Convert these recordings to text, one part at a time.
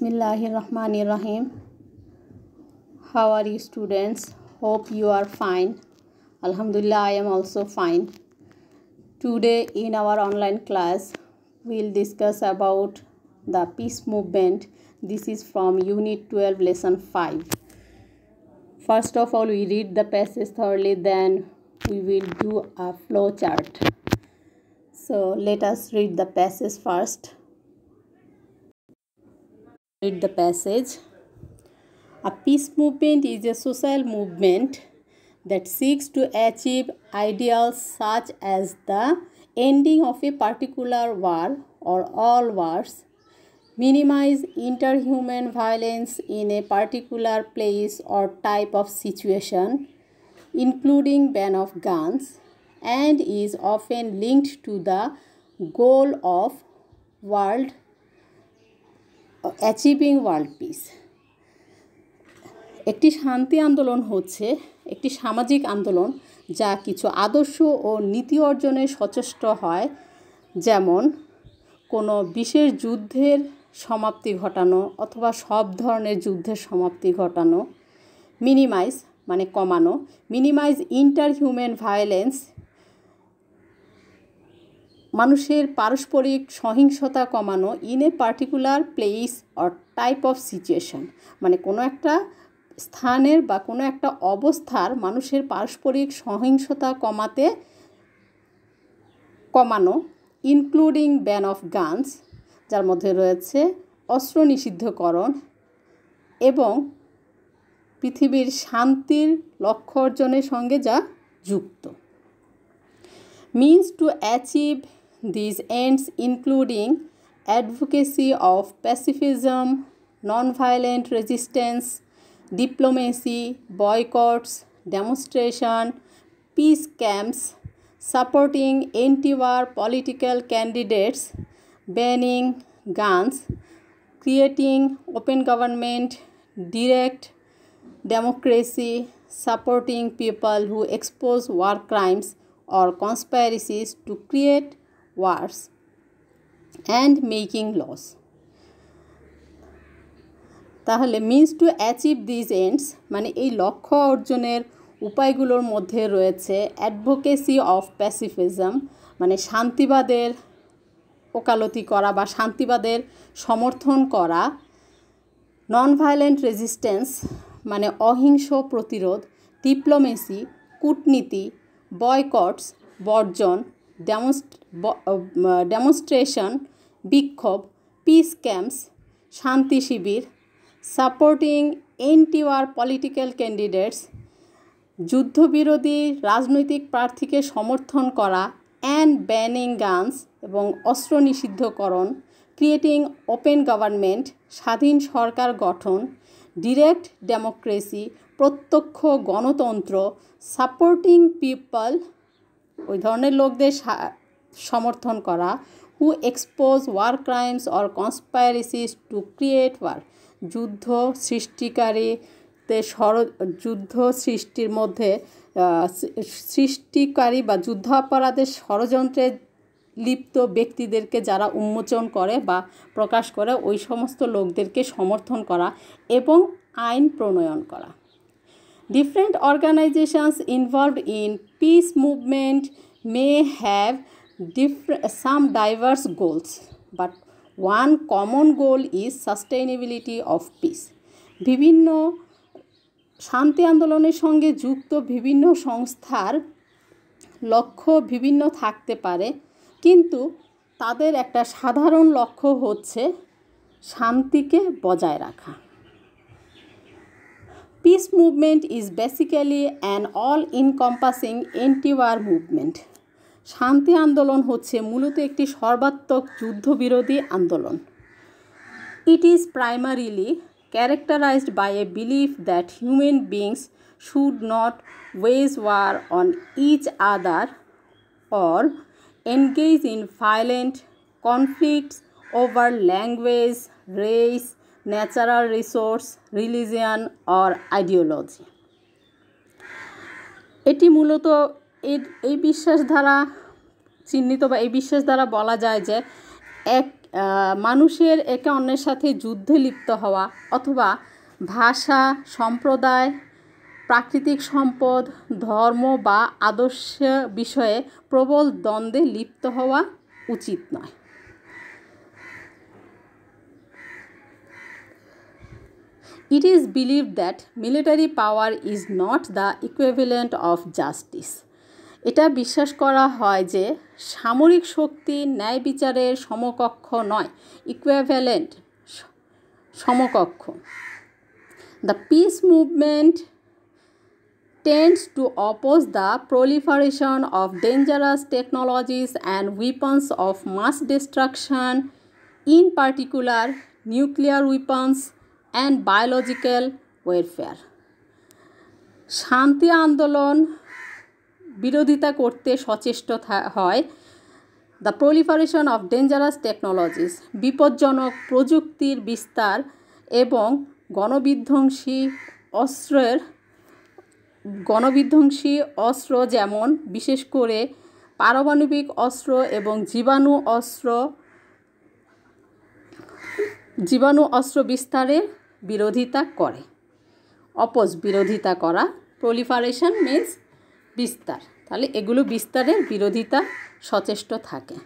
Bismillahirrahmanirrahim. How are you, students? Hope you are fine. Alhamdulillah, I am also fine. Today in our online class, we'll discuss about the peace movement. This is from Unit 12, Lesson 5. First of all, we read the passage thoroughly, then we will do a flow chart. So let us read the passage first. Read the passage. A peace movement is a social movement that seeks to achieve ideals such as the ending of a particular war or all wars, minimize interhuman violence in a particular place or type of situation, including ban of guns, and is often linked to the goal of achieving world peace. একটি শান্তি আন্দোলন হচ্ছে একটি সামাজিক আন্দোলন যা কিছু আদর্শ ও নীতি অর্জনে সচেষ্ট হয়, যেমন কোনো বিশেষ যুদ্ধের সমাপ্তি ঘটানো অথবা সব ধরনের যুদ্ধের সমাপ্তি ঘটানো, মিনিমাইজ মানে কমানো, মিনিমাইজ ইন্টারহিউম্যান ভায়োলেন্স মানুষের পারস্পরিক সহিংসতা কমানো, in a particular place or type of situation মানে কোনো একটা স্থানের বা কোনো একটা অবস্থার মানুষের পারস্পরিক সহিংসতা কমানো, ইনক্লুডিং ব্যান অফ গানস যার মধ্যে রয়েছে অস্ত্র নিষিদ্ধকরণ, এবং পৃথিবীর শান্তির লক্ষ্য অর্জনের সঙ্গে যা যুক্ত। Means to achieve these ends including advocacy of pacifism, non-violent resistance, diplomacy, boycotts, demonstration, peace camps, supporting anti-war political candidates, banning guns, creating open government, direct democracy, supporting people who expose war crimes or conspiracies to create wars, and making laws. তাহলে means to achieve this ends মানে এই লক্ষ্য অর্জনের উপায়গুলোর মধ্যে রয়েছে advocacy of প্যাসিফিজম মানে শান্তিবাদের ওকালতি করা বা শান্তিবাদের সমর্থন করা, নন ভায়োলেন্ট রেজিস্ট্যান্স মানে অহিংস প্রতিরোধ, ডিপ্লোমেসি কূটনীতি, বয়কটস বর্জন, ডেমনস্ট্রেশন বিক্ষোভ, পিস ক্যাম্পস শান্তি শিবির, সাপোর্টিং এন্টি-ওয়ার পলিটিক্যাল ক্যান্ডিডেটস যুদ্ধবিরোধী রাজনৈতিক প্রার্থীকে সমর্থন করা, অ্যান্ড ব্যানিং গানস এবং অস্ত্র নিষিদ্ধকরণ, ক্রিয়েটিং ওপেন গভর্নমেন্ট স্বাধীন সরকার গঠন, ডিরেক্ট ডেমোক্রেসি প্রত্যক্ষ গণতন্ত্র, সাপোর্টিং পিপল ওই ধরনের লোকদের সমর্থন করা, who expose war crimes or conspiracies to create war যুদ্ধ সৃষ্টির মধ্যে সৃষ্টিকারী বা যুদ্ধাপরাধের ষড়যন্ত্রে লিপ্ত ব্যক্তিদেরকে যারা উন্মোচন করে বা প্রকাশ করে ওই সমস্ত লোকদেরকে সমর্থন করা এবং আইন প্রণয়ন করা। Different organizations involved in peace movement may have some diverse goals, but one common goal is sustainability of peace. বিভিন্ন শান্তি আন্দোলনের সঙ্গে যুক্ত বিভিন্ন সংস্থার লক্ষ্য বিভিন্ন থাকতে পারে, কিন্তু তাদের একটা সাধারণ লক্ষ্য হচ্ছে শান্তিকে বজায় রাখা। Peace movement is basically an all-encompassing anti-war movement. শান্তি আন্দোলন হচ্ছে মূলত একটি সর্বাত্মক যুদ্ধবিরোধী আন্দোলন। It is primarily characterized by a belief that human beings should not wage war on each other or engage in violent conflicts over language, race, natural resource, religion or ideology. এটি মূলত এই বিশ্বাস দ্বারা চিহ্নিত বা এই বিশ্বাস দ্বারা বলা যায় যে মানুষের একে অন্যের সাথে যুদ্ধে লিপ্ত হওয়া অথবা ভাষা, সম্প্রদায়, প্রাকৃতিক সম্পদ, ধর্ম বা আদর্শ বিষয়ে প্রবল দ্বন্দ্বে লিপ্ত হওয়া উচিত নয়। It is believed that military power is not the equivalent of justice. এটা বিশ্বাস করা হয় যে সামরিক শক্তি ন্যায় বিচারের সমকক্ষ নয়, ইকুইভ্যালেন্ট, সমকক্ষ। The peace movement tends to oppose the proliferation of dangerous technologies and weapons of mass destruction, in particular nuclear weapons and biological warfare. শান্তি আন্দোলন বিরোধিতা করতে সচেষ্ট হয় the proliferation of dangerous technologies, বিপজ্জনক প্রযুক্তির বিস্তার এবং গণবিধ্বংসী অস্ত্র যেমন বিশেষ করে পারমাণবিক অস্ত্র এবং জীবাণু অস্ত্র বিস্তারের বিরোধিতা করে। বিরোধিতা করা, প্রলিফারেশন মিন্স বিস্তার, তাহলে এগুলো বিস্তারের বিরোধিতা সচেষ্ট থাকে।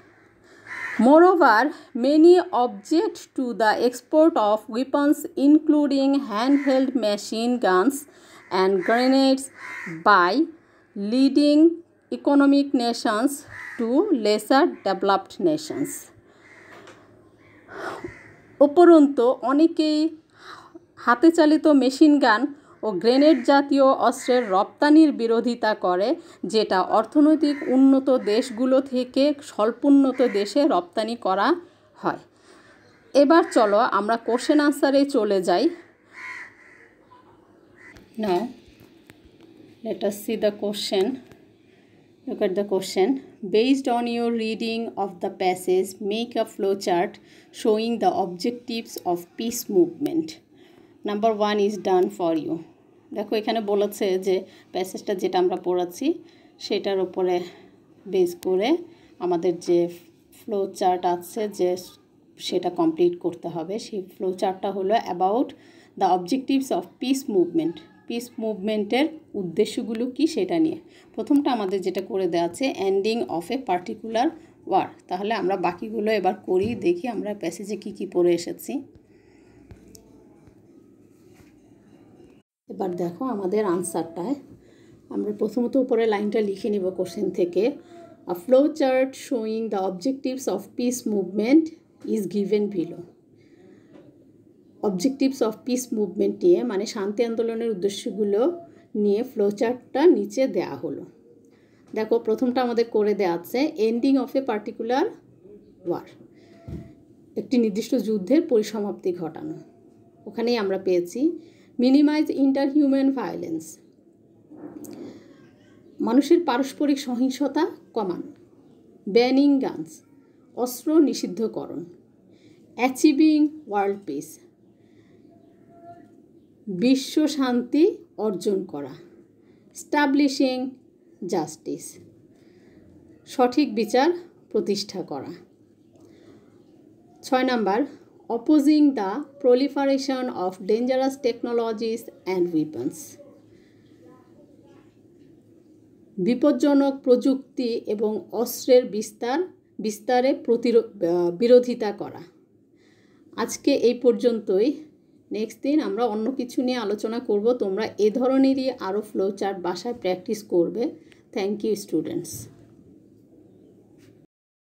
Moreover, many object to the export of weapons including handheld machine guns and grenades by leading economic nations to lesser developed nations. উপরন্তু অনেকেই হাতে চালিত মেশিন গান ও গ্রেনেড জাতীয় অস্ত্রের রপ্তানির বিরোধিতা করে, যেটা অর্থনৈতিক উন্নত দেশগুলো থেকে স্বল্পোন্নত দেশে রপ্তানি করা হয়। এবার চলো আমরা কোশ্চেন আনসারে চলে যাই। Now let us see the question. Look at the question. Based on your reading of the passage, make a flowchart showing the objectives of peace movement. Number 1 is done for you. দেখো এখানে বলেছে যে প্যাসেজটা যেটা আমরা পড়াচ্ছি সেটার উপরে base করে আমাদের যে ফ্লো চার্ট আছে যে সেটা কমপ্লিট করতে হবে। সেই ফ্লো চার্টটা হলো about the objectives of peace movement. Peace মুভমেন্টের উদ্দেশ্যগুলো কি সেটা নিয়ে। প্রথমটা আমাদের যেটা করে দেওয়া আছে ending of a particular war. তাহলে আমরা বাকিগুলো এবার করি, দেখি আমরা প্যাসেজে কি কি পড়ে এসেছি। এবার দেখো আমাদের আনসারটায় আমরা প্রথমত উপরে লাইনটা লিখে নিব কোশ্চেন থেকে। A flow chart showing the objectives of peace movement is given below. Objectives of peace movement নিয়ে মানে শান্তি আন্দোলনের উদ্দেশ্যগুলো নিয়ে ফ্লো চার্টটা নিচে দেয়া হলো। দেখো প্রথমটা আমাদের করে দেওয়া আছে ending of a particular war, একটি নির্দিষ্ট যুদ্ধের পরিসমাপ্তি ঘটানো। ওখানেই আমরা পেয়েছি মিনিমাইজ ইন্টারহিউম্যান ভায়োলেন্স, মানুষের পারস্পরিক সহিংসতা কমানো। ব্যানিং গানস, অস্ত্র নিষিদ্ধকরণ। অ্যাচিভিং ওয়ার্ল্ড পিস, বিশ্ব শান্তি অর্জন করা। স্টাবলিশিং জাস্টিস, সঠিক বিচার প্রতিষ্ঠা করা। 6 number opposing the proliferation of dangerous technologies and weapons, বিপজ্জনক প্রযুক্তি এবং অস্ত্রের বিস্তারে বিরোধিতা করা। আজকে এই পর্যন্তই। নেক্সট দিন আমরা অন্য কিছু নিয়ে আলোচনা করব। তোমরা এ ধরনেরই আরও ফ্লো চার্ট বাসায় প্র্যাকটিস করবে। Thank you students.